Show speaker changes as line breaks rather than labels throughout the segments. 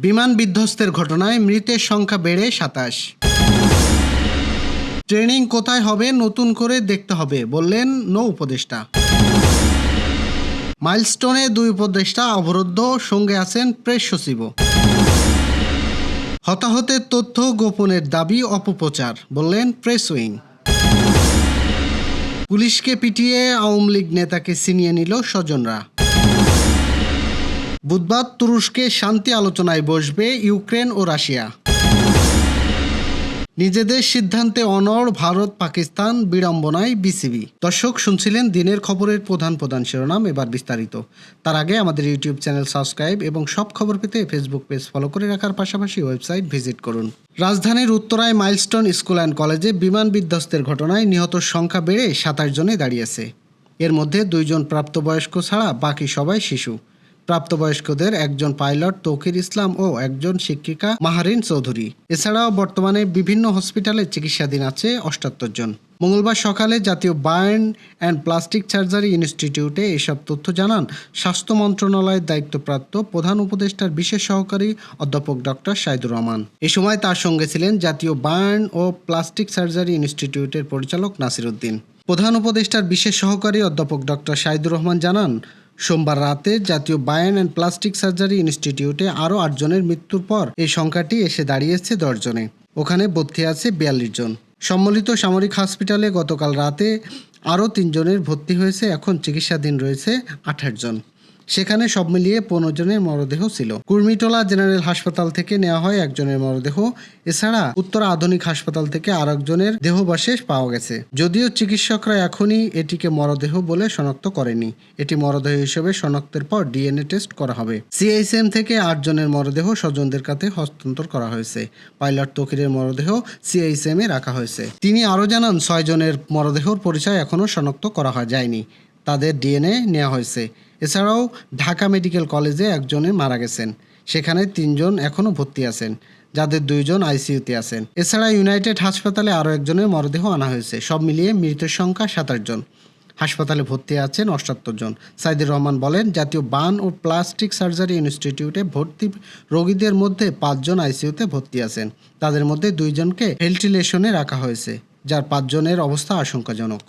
বিমান বিধ্বস্তের ঘটনায় মৃতের সংখ্যা বেড়ে ২৭। ট্রেনিং কোথায় হবে নতুন করে দেখতে হবে বললেন নৌ উপদেষ্টা। মাইলস্টোনে ২ উপদেষ্টা অবরুদ্ধ, সঙ্গে আছেন প্রেস সচিবও। হতাহতের তথ্য গোপনের দাবি অপপ্রচার বললেন প্রেস উইং। পুলিশকে পিটিয়ে আওয়ামী লীগ নেতাকে ছিনিয়ে নিল স্বজনরা। বুধবার তুরস্কে শান্তি আলোচনায় বসবে ইউক্রেন ও রাশিয়া। নিজেদের সিদ্ধান্তে অনড় ভারত পাকিস্তান, বিড়ম্বনায় বিসিবি। দর্শক, শুনছিলেন দিনের খবরের প্রধান শিরোনাম, এবার বিস্তারিত। তার আগে আমাদের ইউটিউব চ্যানেল সাবস্ক্রাইব এবং সব খবর পেতে ফেসবুক পেজ ফলো করে রাখার পাশাপাশি ওয়েবসাইট ভিজিট করুন। রাজধানীর উত্তরায় মাইলস্টোন স্কুল অ্যান্ড কলেজে বিমান বিধ্বস্তের ঘটনায় নিহতর সংখ্যা বেড়ে ২৭ জনে দাঁড়িয়েছে। এর মধ্যে ২ জন প্রাপ্তবয়স্ক ছাড়া বাকি সবাই শিশু। প্রাপ্তবয়স্কদের একজন পাইলট তৌকির ইসলাম ও একজন শিক্ষিকা মাহারিন চৌধুরী। এছাড়াও বর্তমানে বিভিন্ন হসপিটালে চিকিৎসাধীন আছে ৭৮ জন। মঙ্গলবার সকালে জাতীয় বার্ন অ্যান্ড প্লাস্টিক সার্জারি ইনস্টিটিউটে এসব তথ্য জানান স্বাস্থ্য মন্ত্রণালয়ের দায়িত্বপ্রাপ্ত প্রধান উপদেষ্টার বিশেষ সহকারী অধ্যাপক ডক্টর শাহিদুর রহমান। এ সময় তার সঙ্গে ছিলেন জাতীয় বার্ন ও প্লাস্টিক সার্জারি ইনস্টিটিউটের পরিচালক নাসির উদ্দিন। প্রধান উপদেষ্টার বিশেষ সহকারী অধ্যাপক ডক্টর শাহিদুর রহমান জানান, সোমবার রাতে জাতীয় বার্ন অ্যান্ড প্লাস্টিক সার্জারি ইনস্টিটিউটে আরও ৮ জনের মৃত্যুর পর এই সংখ্যাটি এসে দাঁড়িয়েছে ১০ জনে। ওখানে ভর্তি আছে ৪২ জন। সম্মিলিত সামরিক হসপিটালে গতকাল রাতে আরও ৩ জনের ভর্তি হয়েছে। এখন চিকিৎসাধীন রয়েছে ২৮ জন। সেখানে সব মিলিয়ে ১৫ জনের মরদেহ ছিল। কুর্মিটোলা জেনারেল হাসপাতাল থেকে নেওয়া হয় একজনের মরদেহ। এছাড়া উত্তরা আধুনিক হাসপাতাল থেকে আর একজনের দেহাবশেষ পাওয়া গেছে। যদিও চিকিৎসকরা এখনই এটিকে মরদেহ বলে শনাক্ত করেনি। এটি মরদেহ হিসেবে শনাক্তের পর ডিএনএ টেস্ট করা হবে। সিএইচএম থেকে ৮ জনের মরদেহ স্বজনদের কাছে হস্তান্তর করা হয়েছে। পাইলট তৌকিরের মরদেহ সিএইচএম এ রাখা হয়েছে। তিনি আরও জানান, ৬ জনের মরদেহর পরিচয় এখনও শনাক্ত করা যায়নি। তাদের ডিএনএ নেওয়া হয়েছে। এছাড়াও ঢাকা মেডিকেল কলেজে একজনে মারা গেছেন। সেখানে ৩ জন এখনও ভর্তি আছেন, যাদের ২ জন আইসিইউতে আছেন। এছাড়া ইউনাইটেড হাসপাতালে আরও একজনের মরদেহ আনা হয়েছে। সব মিলিয়ে মৃতের সংখ্যা ২৭ জন। হাসপাতালে ভর্তি আছেন ৭৮ জন। সাইদুর রহমান বলেন, জাতীয় বার্ন ও প্লাস্টিক সার্জারি ইনস্টিটিউটে ভর্তি রোগীদের মধ্যে ৫ জন আইসিইউতে ভর্তি আছেন। তাদের মধ্যে ২ জনকে ভেন্টিলেশনে রাখা হয়েছে, যার ৫ জনের অবস্থা আশঙ্কাজনক।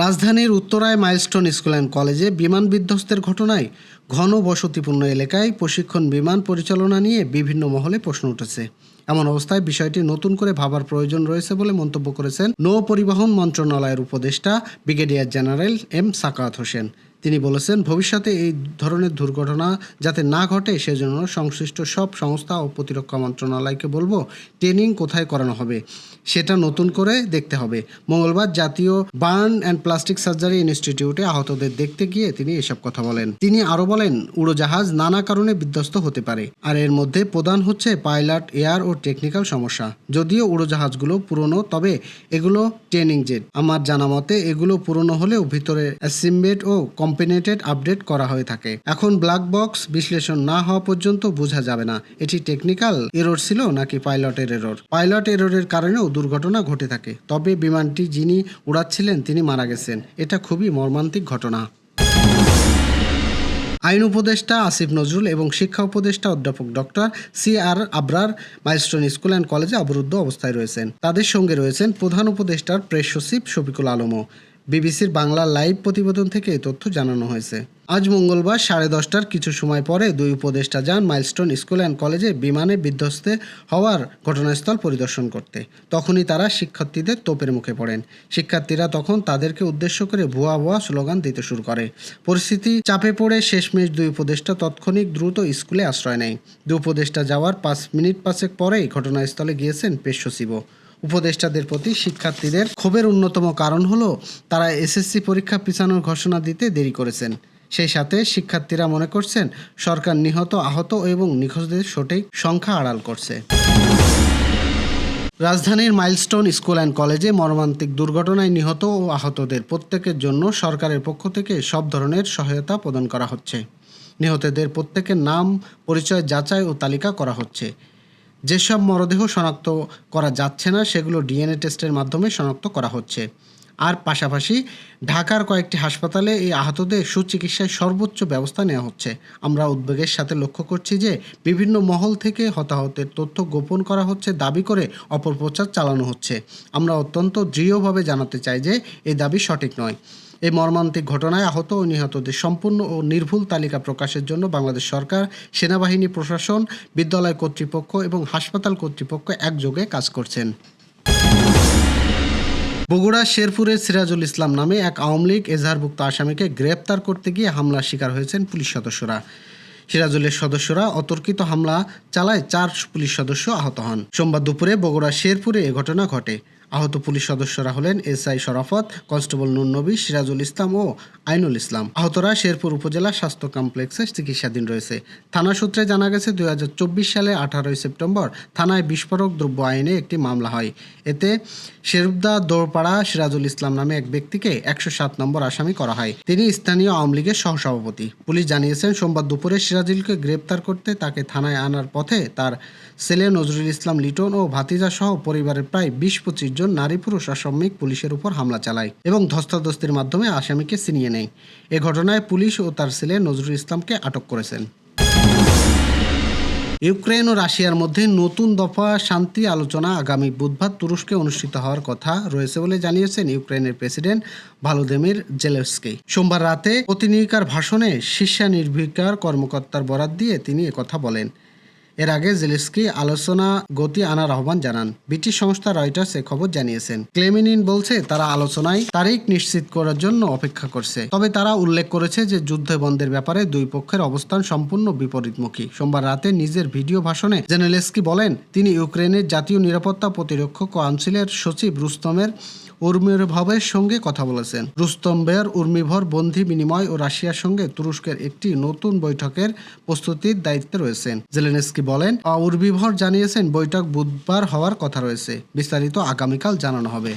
রাজধানীর উত্তরায় মাইলস্টোন স্কুল অ্যান্ড কলেজে বিমান বিধ্বস্তের ঘটনায় ঘন বসতিপূর্ণ এলাকায় প্রশিক্ষণ বিমান পরিচালনা নিয়ে বিভিন্ন মহলে প্রশ্ন উঠেছে। এমন অবস্থায় বিষয়টি নতুন করে ভাবার প্রয়োজন রয়েছে বলে মন্তব্য করেছেন নৌ পরিবহন মন্ত্রণালয়ের উপদেষ্টা brigadier general M Sakhawat Hossain. তিনি বলেছেন, ভবিষ্যতে এই ধরনের দুর্ঘটনা যাতে না ঘটে সেজন্য সংশ্লিষ্ট সব সংস্থা ও প্রতিরক্ষা মন্ত্রণালয়কে বলবো, ট্রেনিং কোথায় করানো হবে সেটা নতুন করে দেখতে হবে। মঙ্গলবার জাতীয় বার্ন অ্যান্ড প্লাস্টিক সার্জারি ইনস্টিটিউটে আহতদের দেখতে গিয়ে তিনি এসব কথা বলেন। তিনি আরও বলেন, উড়োজাহাজ নানা কারণে বিধ্বস্ত হতে পারে, আর এর মধ্যে প্রধান হচ্ছে পাইলট, এয়ার ও টেকনিক্যাল সমস্যা। যদিও উড়োজাহাজগুলো পুরনো, তবে এগুলো ট্রেনিং জেট। আমার জানা মতে এগুলো পুরনো হলেও ভিতরে অ্যাসেম্বলড ও কম্বিনেটেড আপডেট করা হয়ে থাকে। এখন ব্ল্যাক বক্স বিশ্লেষণ না হওয়া পর্যন্ত বোঝা যাবে না এটি টেকনিক্যাল এরর ছিল নাকি পাইলটের এরর। পাইলট এররের কারণেও দুর্ঘটনা ঘটে থাকে, তবে বিমানটি যিনি উড়াচ্ছিলেন তিনি মারা গেছেন। এটা খুবই মর্মান্তিক ঘটনা। আইন উপদেষ্টা আসিফ নজরুল এবং শিক্ষা উপদেষ্টা অধ্যাপক doctor CR Abrar milestone school and কলেজে অবরুদ্ধ অবস্থায় রয়েছেন। তাদের সঙ্গে রয়েছেন প্রধান উপদেষ্টার প্রেস সচিব শফিকুল আলমও। বিবিসির বাংলা লাইভ প্রতিবেদন থেকে এই তথ্য জানানো হয়েছে। আজ মঙ্গলবার 10:30টার কিছু সময় পরে 2 উপদেষ্টা যান মাইলস্টোন স্কুল অ্যান্ড কলেজে বিমানে বিধ্বস্ত হওয়ার ঘটনাস্থল পরিদর্শন করতে। তখনই তারা শিক্ষার্থীদের তোপের মুখে পড়েন। শিক্ষার্থীরা তখন তাদেরকে উদ্দেশ্য করে ভুয়া স্লোগান দিতে শুরু করে। পরিস্থিতি চাপে পড়ে শেষমেশ 2 উপদেষ্টা তৎক্ষণিক দ্রুত স্কুলে আশ্রয় নেয়। 2 উপদেষ্টা যাওয়ার 5 মিনিট পরেই ঘটনাস্থলে গিয়েছেন প্রেস সচিবও। উপদেষ্টাদের প্রতি শিক্ষার্থীদের ক্ষোভের অন্যতম কারণ হলো তারা এসএসসি পরীক্ষা পিছানোর ঘোষণা দিতে দেরি করেছেন। সেই সাথে শিক্ষার্থীরা মনে করছেন সরকার নিহত, আহত এবং নিখোঁজদের সঠিক সংখ্যা আড়াল করছে। রাজধানীর মাইলস্টোন স্কুল অ্যান্ড কলেজে মর্মান্তিক দুর্ঘটনায় নিহত ও আহতদের প্রত্যেকের জন্য সরকারের পক্ষ থেকে সব ধরনের সহায়তা প্রদান করা হচ্ছে। নিহতদের প্রত্যেকের নাম, পরিচয় যাচাই ও তালিকা করা হচ্ছে। যেসব মরদেহ শনাক্ত করা যাচ্ছে না সেগুলো ডিএনএ টেস্টের মাধ্যমে শনাক্ত করা হচ্ছে। আর পাশাপাশি ঢাকার কয়েকটি হাসপাতালে এই আহতদের সুচিকিৎসায় সর্বোচ্চ ব্যবস্থা নেওয়া হচ্ছে। আমরা উদ্বেগের সাথে লক্ষ্য করছি যে বিভিন্ন মহল থেকে হতাহতের তথ্য গোপন করা হচ্ছে দাবি করে অপপ্রচার চালানো হচ্ছে। আমরা অত্যন্ত দৃঢ়ভাবে জানাতে চাই যে এই দাবি সঠিক নয়। এই মর্মান্তিক ঘটনায় আহত ও নিহতদের সম্পূর্ণ ও নির্ভুল তালিকা প্রকাশের জন্য বাংলাদেশ সরকার, সেনাবাহিনী, প্রশাসন, বিদ্যালয় কর্তৃপক্ষ এবং হাসপাতাল কর্তৃপক্ষ একযোগে কাজ করছেন। বগুড়া শেরপুরের সিরাজুল ইসলাম নামে এক আওয়ামী লীগ এজাহারভুক্ত আসামিকে গ্রেপ্তার করতে গিয়ে হামলার শিকার হয়েছেন পুলিশ সদস্যরা। সিরাজুলের সদস্যরা অতর্কিত হামলা চালায় 4 পুলিশ সদস্য আহত হন। সোমবার দুপুরে বগুড়া শেরপুরে এ ঘটনা ঘটে। আহত পুলিশ সদস্যরা হলেন এসআই শরাফত, কনস্টেবল নুর নবী, সিরাজুল ইসলাম ও আইনুল ইসলাম। আহতরা শেরপুর উপজেলা স্বাস্থ্য কমপ্লেক্সে চিকিৎসাধীন রয়েছে। থানা সূত্রে জানা গেছে 2024 সালে 18 সেপ্টেম্বর থানায় বিস্ফোরক দ্রব্য আইনে একটি মামলা হয়। এতে শেরুবদা দৌড়পাড়া সিরাজুল ইসলাম নামে এক ব্যক্তিকে 107 নম্বর আসামি করা হয়। তিনি স্থানীয় আওয়ামী লীগের সহসভাপতি। পুলিশ জানিয়েছেন সোমবার দুপুরে সিরাজুলকে গ্রেপ্তার করতে তাকে থানায় আনার পথে তার ছেলে নজরুল ইসলাম লিটন ও ভাতিজা সহ পরিবারের প্রায় 20-25 জন নারী পুরুষ অসামরিক পুলিশের উপর হামলা চালায় এবং ধস্তাধস্তির মাধ্যমে আসামিকে ছিনিয়ে নেয়। এ ঘটনায় পুলিশ ও তার ছেলে নজরুল ইসলামকে আটক করেছেন। ইউক্রেন ও রাশিয়ার মধ্যে নতুন দফা শান্তি আলোচনা আগামী বুধবার তুরস্কে অনুষ্ঠিত হওয়ার কথা রয়েছে বলে জানিয়েছেন ইউক্রেনের প্রেসিডেন্ট ভলোদিমির জেলেনস্কি। সোমবার রাতে প্রতিনিধিকার ভাষণে শীর্ষনির্বাহী কর্মকর্তার বরাত দিয়ে তিনি একথা বলেন। এর আগে জেলেনস্কি আলোচনা গতি আনার আহ্বান জানান। ব্রিটিশ সংস্থা রয়টার্স এ খবর জানিয়েছেন। ক্রেমলিন বলছে তারা আলোচনায় তারিখ নিশ্চিত করার জন্য অপেক্ষা করছে, তবে তারা উল্লেখ করেছে যে যুদ্ধ বন্ধের ব্যাপারে দুই পক্ষের অবস্থান সম্পূর্ণ বিপরীতমুখী। সোমবার রাতে নিজের ভিডিও ভাষণে জেলেনস্কি বলেন তিনি ইউক্রেনের জাতীয় নিরাপত্তা প্রতিরক্ষা কাউন্সিলের সচিব রুস্তমের উর্মিভরের সঙ্গে কথা বলেছেন। রুস্তমের উর্মিভর বন্ধি বিনিময় ও রাশিয়ার সঙ্গে তুরস্কের একটি নতুন বৈঠকের প্রস্তুতির দায়িত্বে রয়েছেন। জেলেনস্কি বলেন উর্মিভর জানিয়েছেন বৈঠক বুধবার হওয়ার কথা রয়েছে। বিস্তারিত আগামীকাল জানানো হবে।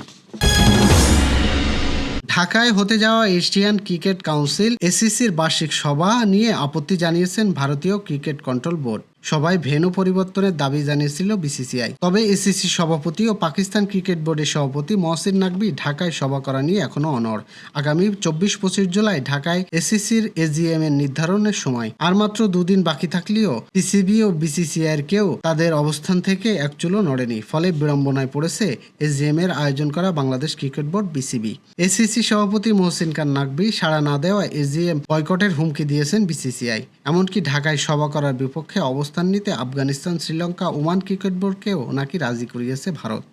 ঢাকায় হতে যাওয়া এশিয়ান ক্রিকেট কাউন্সিল এসিসির বার্ষিক সভা নিয়ে আপত্তি জানিয়েছেন ভারতীয় ক্রিকেট কন্ট্রোল বোর্ড। সভায় ভেন্যু পরিবর্তনের দাবি জানিয়েছিল বিসিসিআই। তবে এসিসি সভাপতি ও পাকিস্তান ক্রিকেট বোর্ডের সভাপতি মহসিন নাকভি ঢাকায় সভা করা নিয়ে এখনো অনড়। আগামী 24-25 জুলাই ঢাকায় এসিসির এজিএম এর নির্ধারণের সময়। আর মাত্র দুদিন বাকি থাকলেও পিসিবি ও বিসিসিআই কেউ তাদের অবস্থান থেকে এক চুলও নড়েনি। ফলে বিড়ম্বনায় পড়েছে এজিএম এর আয়োজন করা Bangladesh cricket board BCB. ACC সভাপতি মহসিন খান নাকভি সাড়া না দেওয়ায় এজিএম বয়কটের হুমকি দিয়েছেন বিসিসিআই। এমনকি ঢাকায় সভা করার বিপক্ষে অবস্থান নিতে আফগানিস্তান, শ্রীলঙ্কা, ওমান ক্রিকেট বোর্ডকেও নাকি রাজি করিয়েছে ভারত।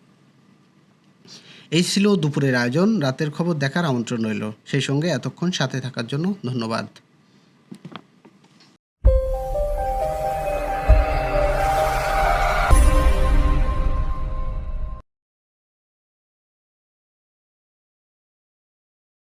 এই ছিল দুপুরের আয়োজন। রাতের খবর দেখার আমন্ত্রণ রইল। সেই সঙ্গে এতক্ষণ সাথে থাকার জন্য ধন্যবাদ।